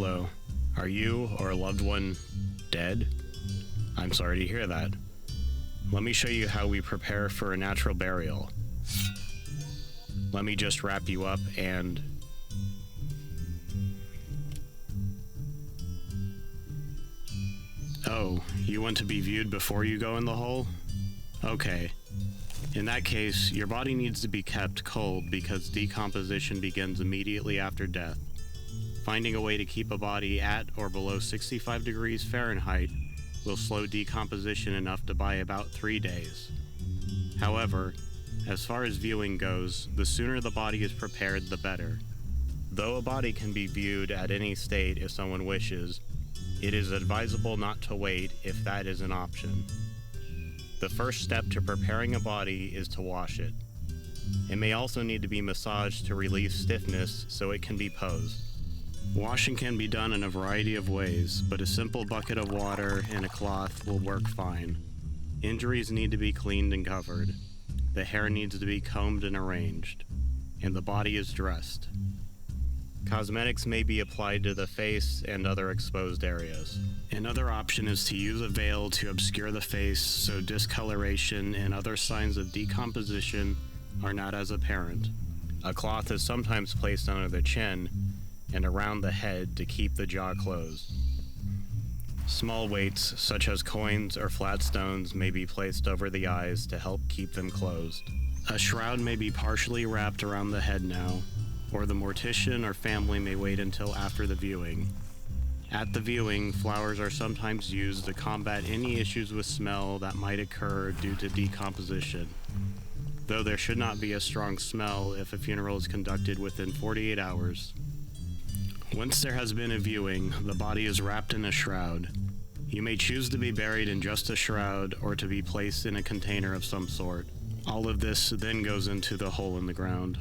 Hello. Are you or a loved one dead? I'm sorry to hear that. Let me show you how we prepare for a natural burial. Let me just wrap you up and... Oh, you want to be viewed before you go in the hole? Okay. In that case, your body needs to be kept cold because decomposition begins immediately after death. Finding a way to keep a body at or below 65 degrees Fahrenheit will slow decomposition enough to buy about 3 days. However, as far as viewing goes, the sooner the body is prepared, the better. Though a body can be viewed at any state if someone wishes, it is advisable not to wait if that is an option. The first step to preparing a body is to wash it. It may also need to be massaged to relieve stiffness so it can be posed. Washing can be done in a variety of ways, but a simple bucket of water and a cloth will work fine. Injuries need to be cleaned and covered. The hair needs to be combed and arranged, and the body is dressed. Cosmetics may be applied to the face and other exposed areas. Another option is to use a veil to obscure the face so discoloration and other signs of decomposition are not as apparent. A cloth is sometimes placed under the chin and around the head to keep the jaw closed. Small weights, such as coins or flat stones, may be placed over the eyes to help keep them closed. A shroud may be partially wrapped around the head now, or the mortician or family may wait until after the viewing. At the viewing, flowers are sometimes used to combat any issues with smell that might occur due to decomposition, though there should not be a strong smell if a funeral is conducted within 48 hours. Once there has been a viewing, the body is wrapped in a shroud. You may choose to be buried in just a shroud or to be placed in a container of some sort. All of this then goes into the hole in the ground.